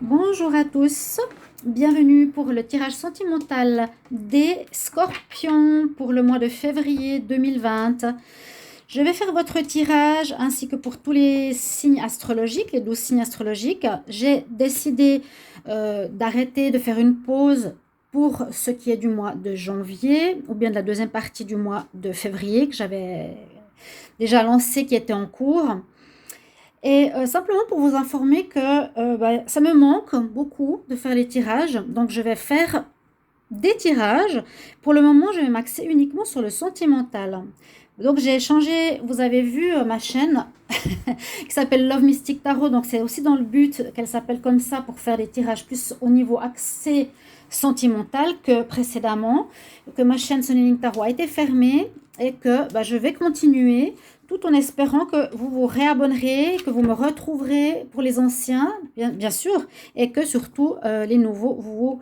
Bonjour à tous, bienvenue pour le tirage sentimental des Scorpions pour le mois de février 2020. Je vais faire votre tirage ainsi que pour tous les signes astrologiques, les 12 signes astrologiques. J'ai décidé d'arrêter de faire une pause pour ce qui est du mois de janvier ou bien de la deuxième partie du mois de février que j'avais déjà lancé, qui était en cours. Et simplement pour vous informer que ça me manque beaucoup de faire les tirages. Donc je vais faire des tirages. Pour le moment, je vais m'axer uniquement sur le sentimental. Donc j'ai changé, vous avez vu ma chaîne qui s'appelle Love Mystic Tarot. Donc c'est aussi dans le but qu'elle s'appelle comme ça pour faire des tirages plus au niveau axé sentimental que précédemment. Que ma chaîne Sonny Tarot a été fermée et que je vais continuer tout en espérant que vous vous réabonnerez, que vous me retrouverez pour les anciens, bien sûr, et que surtout les nouveaux, vous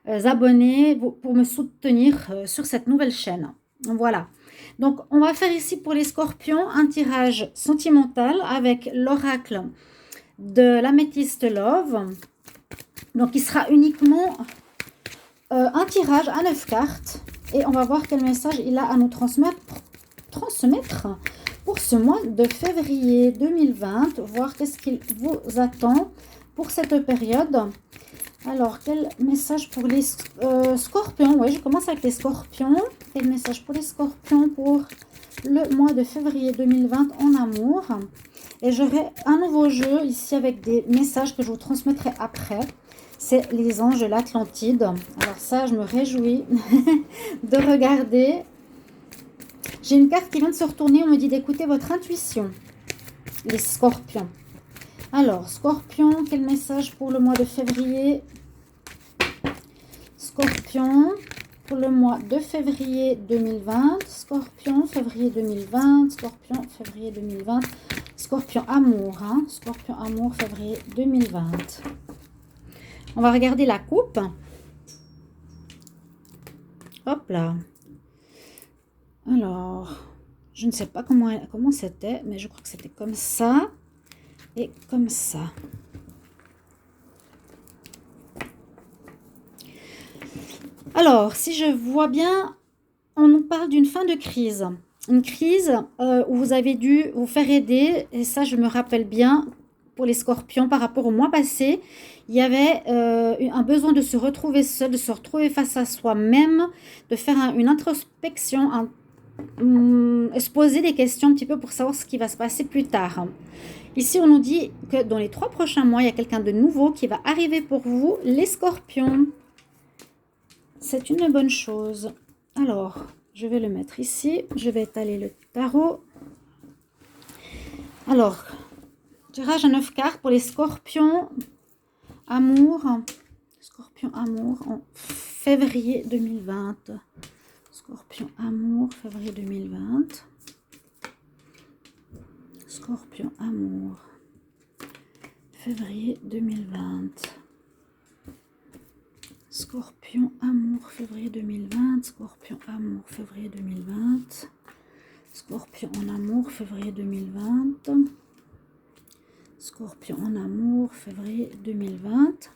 vous abonnez pour me soutenir sur cette nouvelle chaîne. Voilà. Donc, on va faire ici pour les scorpions un tirage sentimental avec l'oracle de l'améthyste Love. Donc, il sera uniquement un tirage à 9 cartes. Et on va voir quel message il a à nous transmettre pour ce mois de février 2020, voir qu'est-ce qu'il vous attend pour cette période. Alors, quel message pour les scorpions? Oui, je commence avec les scorpions. Quel message pour les scorpions pour le mois de février 2020 en amour? Et j'aurai un nouveau jeu ici avec des messages que je vous transmettrai après. C'est les anges de l'Atlantide. Alors ça, je me réjouis de regarder. J'ai une carte qui vient de se retourner. On me dit d'écouter votre intuition. Les scorpions. Alors, scorpion, quel message pour le mois de février? Scorpion, pour le mois de février 2020. Scorpion, février 2020. Scorpion, février 2020. Scorpion, amour. Scorpion, amour, février 2020. On va regarder la coupe. Hop là. Alors, je ne sais pas comment c'était, mais je crois que c'était comme ça et comme ça. Alors, si je vois bien, on nous parle d'une fin de crise. Une crise où vous avez dû vous faire aider, et ça je me rappelle bien pour les scorpions par rapport au mois passé. Il y avait un besoin de se retrouver seul, de se retrouver face à soi-même, de faire une introspection, se poser des questions un petit peu pour savoir ce qui va se passer plus tard. Ici, on nous dit que dans les 3 prochains mois, il y a quelqu'un de nouveau qui va arriver pour vous, les scorpions. C'est une bonne chose. Alors, je vais le mettre ici. Je vais étaler le tarot. Alors, tirage à 9 cartes pour les scorpions. Amour. Scorpion amour en février 2020. Scorpion amour, février 2020. Scorpion amour, février 2020. Scorpion amour, février 2020. Scorpion amour, février 2020. Scorpion en amour, février 2020. Scorpion en amour, février 2020.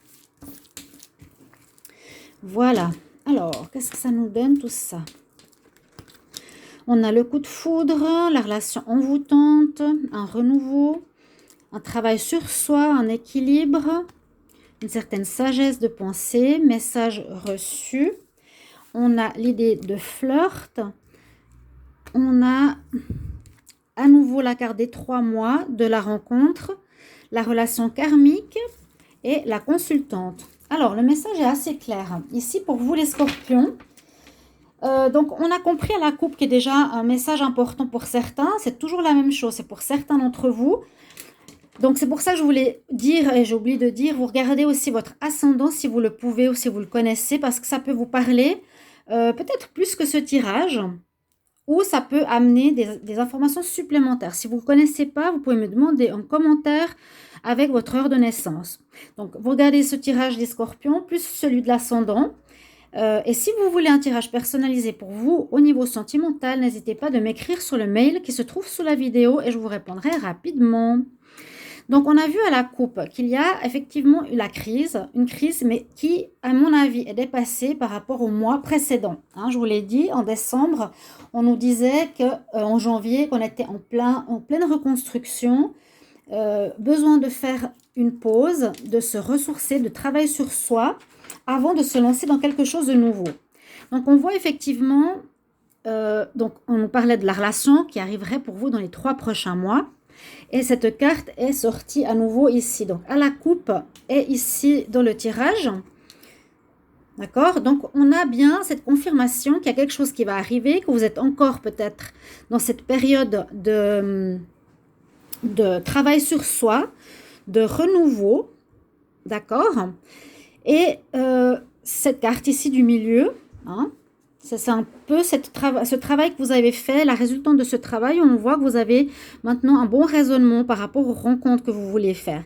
Voilà. Alors, qu'est-ce que ça nous donne tout ça? On a le coup de foudre, la relation envoûtante, un renouveau, un travail sur soi, un équilibre, une certaine sagesse de pensée, message reçu. On a l'idée de flirt. On a à nouveau la carte des 3 mois de la rencontre, la relation karmique et la consultante. Alors, le message est assez clair. Ici, pour vous les scorpions, donc on a compris à la coupe qui est déjà un message important pour certains. C'est toujours la même chose, c'est pour certains d'entre vous. Donc c'est pour ça que je voulais dire, et j'ai oublié de dire, vous regardez aussi votre ascendant si vous le pouvez ou si vous le connaissez, parce que ça peut vous parler peut-être plus que ce tirage, ou ça peut amener des informations supplémentaires. Si vous ne connaissez pas, vous pouvez me demander en commentaire avec votre heure de naissance. Donc vous regardez ce tirage des scorpions, plus celui de l'ascendant. Et si vous voulez un tirage personnalisé pour vous au niveau sentimental, n'hésitez pas de m'écrire sur le mail qui se trouve sous la vidéo et je vous répondrai rapidement. Donc, on a vu à la coupe qu'il y a effectivement eu la crise, une crise, mais qui, à mon avis, est dépassée par rapport au mois précédent. Hein, je vous l'ai dit, en décembre, on nous disait qu'en janvier, qu'on était en pleine reconstruction, besoin de faire une pause, de se ressourcer, de travailler sur soi avant de se lancer dans quelque chose de nouveau. Donc, on voit effectivement, donc on nous parlait de la relation qui arriverait pour vous dans les 3 prochains mois. Et cette carte est sortie à nouveau ici. Donc, à la coupe et ici dans le tirage. D'accord? Donc, on a bien cette confirmation qu'il y a quelque chose qui va arriver, que vous êtes encore peut-être dans cette période de travail sur soi, de renouveau. D'accord? Et cette carte ici du milieu, hein, c'est un peu ce travail que vous avez fait, la résultante de ce travail, on voit que vous avez maintenant un bon raisonnement par rapport aux rencontres que vous voulez faire.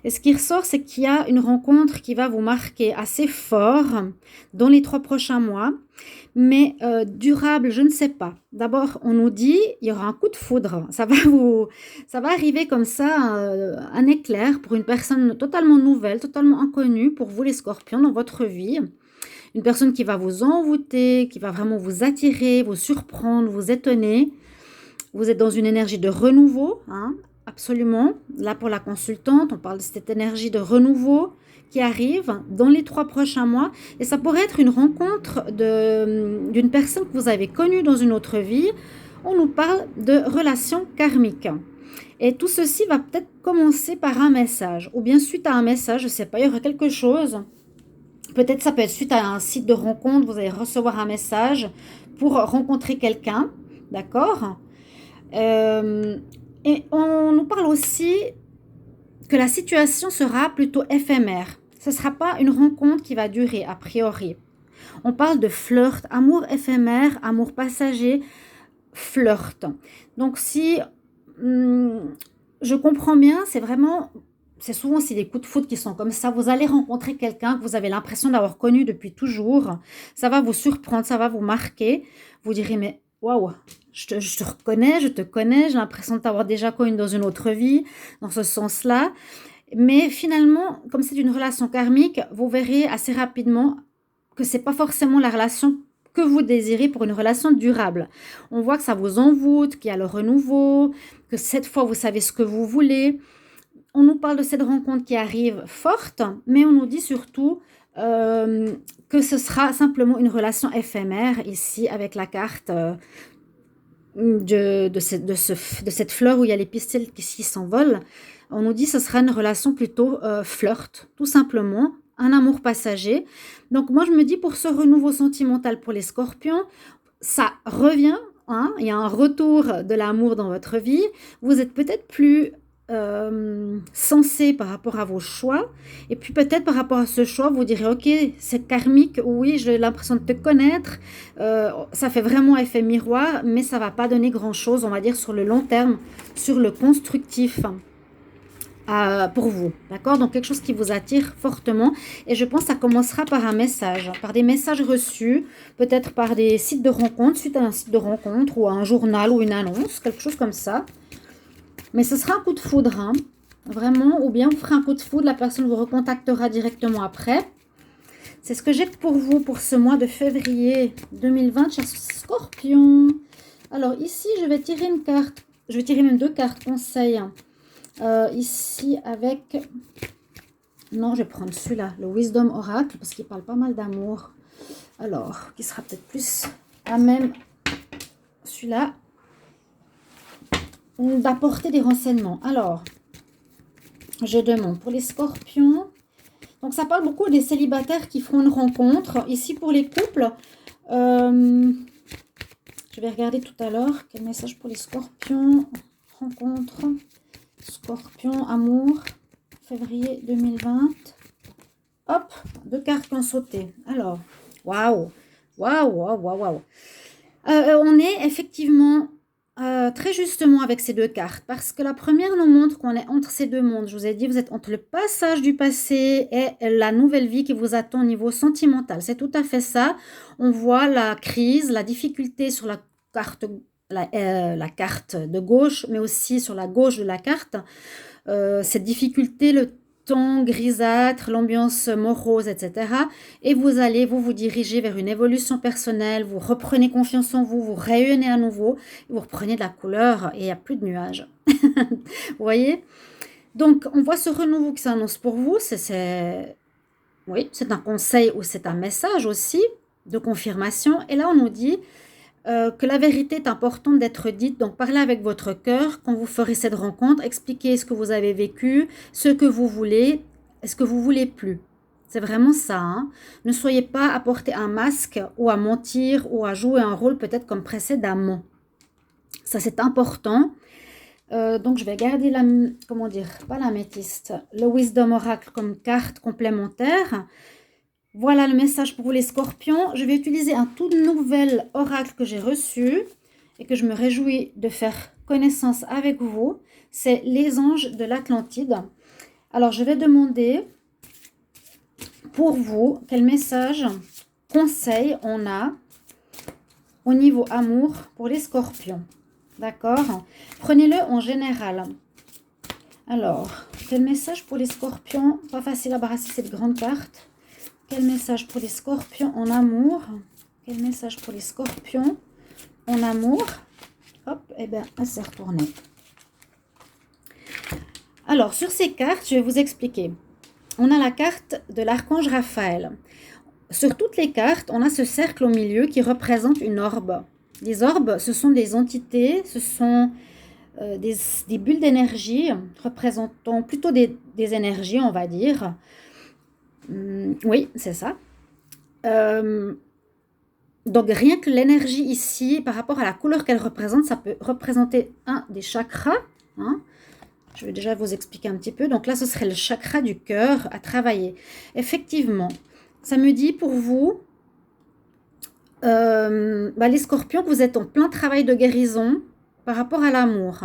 Et ce qui ressort, c'est qu'il y a une rencontre qui va vous marquer assez fort dans les 3 prochains mois, mais durable, je ne sais pas. D'abord, on nous dit, il y aura un coup de foudre. Ça va arriver comme ça, un éclair pour une personne totalement nouvelle, totalement inconnue pour vous les scorpions dans votre vie. Une personne qui va vous envoûter, qui va vraiment vous attirer, vous surprendre, vous étonner. Vous êtes dans une énergie de renouveau, hein, absolument. Là, pour la consultante, on parle de cette énergie de renouveau qui arrive dans les 3 prochains mois. Et ça pourrait être une rencontre d'une personne que vous avez connue dans une autre vie. On nous parle de relations karmiques. Et tout ceci va peut-être commencer par un message. Ou bien suite à un message, je ne sais pas, il y aura quelque chose. Peut-être ça peut être suite à un site de rencontre, vous allez recevoir un message pour rencontrer quelqu'un, d'accord? Et on nous parle aussi que la situation sera plutôt éphémère. Ce ne sera pas une rencontre qui va durer a priori. On parle de flirt, amour éphémère, amour passager, flirt. Donc si je comprends bien, c'est souvent aussi des coups de foudre qui sont comme ça. Vous allez rencontrer quelqu'un que vous avez l'impression d'avoir connu depuis toujours. Ça va vous surprendre, ça va vous marquer. Vous direz, mais waouh, je te reconnais, je te connais, j'ai l'impression de t'avoir déjà connu dans une autre vie, dans ce sens-là. Mais finalement, comme c'est une relation karmique, vous verrez assez rapidement que ce n'est pas forcément la relation que vous désirez pour une relation durable. On voit que ça vous envoûte, qu'il y a le renouveau, que cette fois vous savez ce que vous voulez. On nous parle de cette rencontre qui arrive forte, mais on nous dit surtout que ce sera simplement une relation éphémère ici avec la carte de cette fleur où il y a les pistils qui s'envolent. On nous dit que ce sera une relation plutôt flirt, tout simplement, un amour passager. Donc moi je me dis pour ce renouveau sentimental pour les scorpions, ça revient, hein, il y a un retour de l'amour dans votre vie. Vous êtes peut-être plus sensé par rapport à vos choix, et puis peut-être par rapport à ce choix vous direz ok, c'est karmique, oui, j'ai l'impression de te connaître, ça fait vraiment effet miroir, mais ça va pas donner grand chose, on va dire, sur le long terme, sur le constructif pour vous, d'accord? Donc quelque chose qui vous attire fortement, et je pense que ça commencera par un message, par des messages reçus, peut-être par des sites de rencontres, suite à un site de rencontre ou à un journal ou une annonce, quelque chose comme ça. Mais ce sera un coup de foudre, hein, vraiment, ou bien vous ferez un coup de foudre, la personne vous recontactera directement après. C'est ce que j'ai pour vous pour ce mois de février 2020, chers scorpions. Alors ici, je vais tirer une carte, je vais tirer même 2 cartes conseils. Ici avec, non, je vais prendre celui-là, le Wisdom Oracle, parce qu'il parle pas mal d'amour. Alors, qui sera peut-être plus à même, celui-là, d'apporter des renseignements. Alors, je demande pour les scorpions. Donc, ça parle beaucoup des célibataires qui feront une rencontre. Ici, pour les couples, je vais regarder tout à l'heure quel message pour les scorpions. Rencontre, scorpion, amour, février 2020. Hop, 2 cartes qui ont sauté. Alors, waouh, waouh, waouh, waouh, waouh. On est effectivement très justement avec ces 2 cartes, parce que la première nous montre qu'on est entre ces 2 mondes. Je vous ai dit, vous êtes entre le passage du passé et la nouvelle vie qui vous attend au niveau sentimental. C'est tout à fait ça. On voit la crise, la difficulté sur la carte de gauche, mais aussi sur la gauche de la carte. cette difficulté, le temps grisâtre, l'ambiance morose, etc. Et vous allez vous diriger vers une évolution personnelle, vous reprenez confiance en vous, vous rayonnez à nouveau, vous reprenez de la couleur et il n'y a plus de nuages. Vous voyez? Donc, on voit ce renouveau qui s'annonce pour vous. Oui, c'est un conseil ou c'est un message aussi de confirmation. Et là, on nous dit que la vérité est importante d'être dite. Donc, parlez avec votre cœur quand vous ferez cette rencontre. Expliquez ce que vous avez vécu, ce que vous voulez, ce que vous voulez plus. C'est vraiment ça. Hein. Ne soyez pas à porter un masque ou à mentir ou à jouer un rôle peut-être comme précédemment. Ça, c'est important. Donc, je vais garder comment dire, pas l'améthyste, le Wisdom Oracle comme carte complémentaire. Voilà le message pour vous les scorpions. Je vais utiliser un tout nouvel oracle que j'ai reçu et que je me réjouis de faire connaissance avec vous. C'est les anges de l'Atlantide. Alors, je vais demander pour vous quel message, conseil on a au niveau amour pour les scorpions. D'accord? Prenez-le en général. Alors, quel message pour les scorpions? Pas facile à brasser cette grande carte. Quel message pour les scorpions en amour? Quel message pour les scorpions en amour? Hop, et bien, elle s'est retournée. Alors, sur ces cartes, je vais vous expliquer. On a la carte de l'archange Raphaël. Sur toutes les cartes, on a ce cercle au milieu qui représente une orbe. Les orbes, ce sont des entités, ce sont des bulles d'énergie représentant plutôt des énergies, on va dire. Oui, c'est ça. Donc, rien que l'énergie ici, par rapport à la couleur qu'elle représente, ça peut représenter un des chakras. Hein. Je vais déjà vous expliquer un petit peu. Donc là, ce serait le chakra du cœur à travailler. Effectivement, ça me dit pour vous, les scorpions, que vous êtes en plein travail de guérison par rapport à l'amour.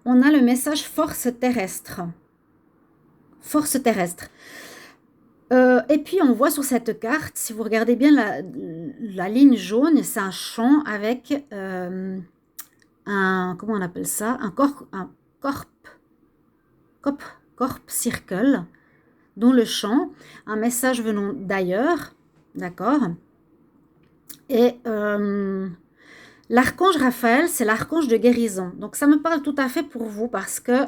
On a le message force terrestre. Force terrestre. Et puis, on voit sur cette carte, si vous regardez bien la ligne jaune, c'est un champ avec comment on appelle ça? Un corp circle, dont le champ, un message venant d'ailleurs, d'accord? Et l'archange Raphaël, c'est l'archange de guérison. Donc, ça me parle tout à fait pour vous parce que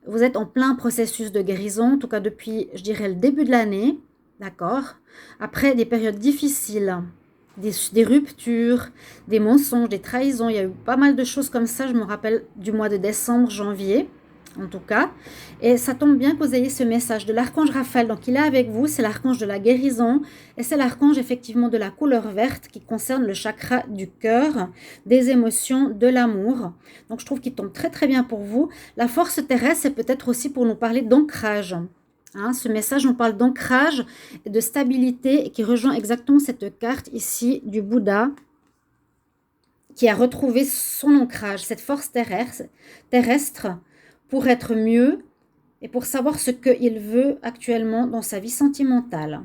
vous êtes en plein processus de guérison, en tout cas depuis, je dirais, le début de l'année, d'accord? Après des périodes difficiles, des ruptures, des mensonges, des trahisons, il y a eu pas mal de choses comme ça, je me rappelle du mois de décembre, janvier, en tout cas. Et ça tombe bien que vous ayez ce message de l'archange Raphaël. Donc, il est avec vous, c'est l'archange de la guérison et c'est l'archange effectivement de la couleur verte qui concerne le chakra du cœur, des émotions, de l'amour. Donc, je trouve qu'il tombe très très bien pour vous. La force terrestre, c'est peut-être aussi pour nous parler d'ancrage. Hein, ce message nous parle d'ancrage et de stabilité qui rejoint exactement cette carte ici du Bouddha qui a retrouvé son ancrage, cette force terrestre pour être mieux et pour savoir ce qu'il veut actuellement dans sa vie sentimentale.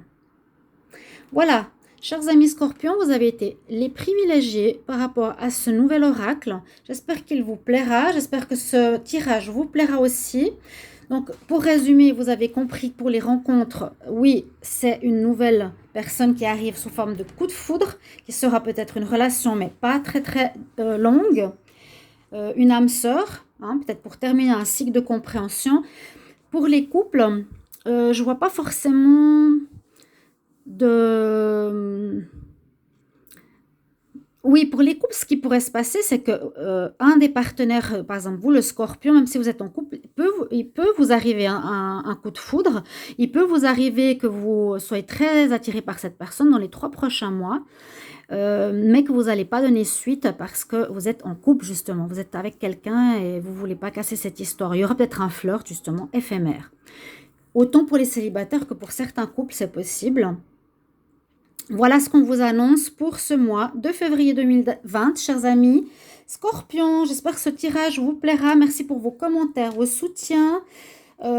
Voilà, chers amis scorpions, vous avez été les privilégiés par rapport à ce nouvel oracle. J'espère qu'il vous plaira, j'espère que ce tirage vous plaira aussi. Donc, pour résumer, vous avez compris que pour les rencontres, oui, c'est une nouvelle personne qui arrive sous forme de coup de foudre, qui sera peut-être une relation, mais pas très très longue, une âme sœur, hein, peut-être pour terminer un cycle de compréhension. Pour les couples, je ne vois pas forcément de... Oui, pour les couples, ce qui pourrait se passer, c'est que un des partenaires, par exemple vous, le scorpion, même si vous êtes en couple, il peut vous arriver un coup de foudre. Il peut vous arriver que vous soyez très attiré par cette personne dans les 3 prochains mois, mais que vous n'allez pas donner suite parce que vous êtes en couple, justement. Vous êtes avec quelqu'un et vous ne voulez pas casser cette histoire. Il y aura peut-être un flirt, justement, éphémère. Autant pour les célibataires que pour certains couples, c'est possible. Voilà ce qu'on vous annonce pour ce mois de février 2020, chers amis. Scorpion, j'espère que ce tirage vous plaira. Merci pour vos commentaires, vos soutiens.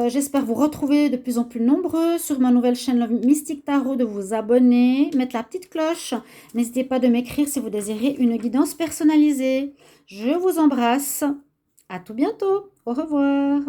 J'espère vous retrouver de plus en plus nombreux sur ma nouvelle chaîne Love Mystic Tarot, de vous abonner, mettre la petite cloche. N'hésitez pas de m'écrire si vous désirez une guidance personnalisée. Je vous embrasse. À tout bientôt. Au revoir.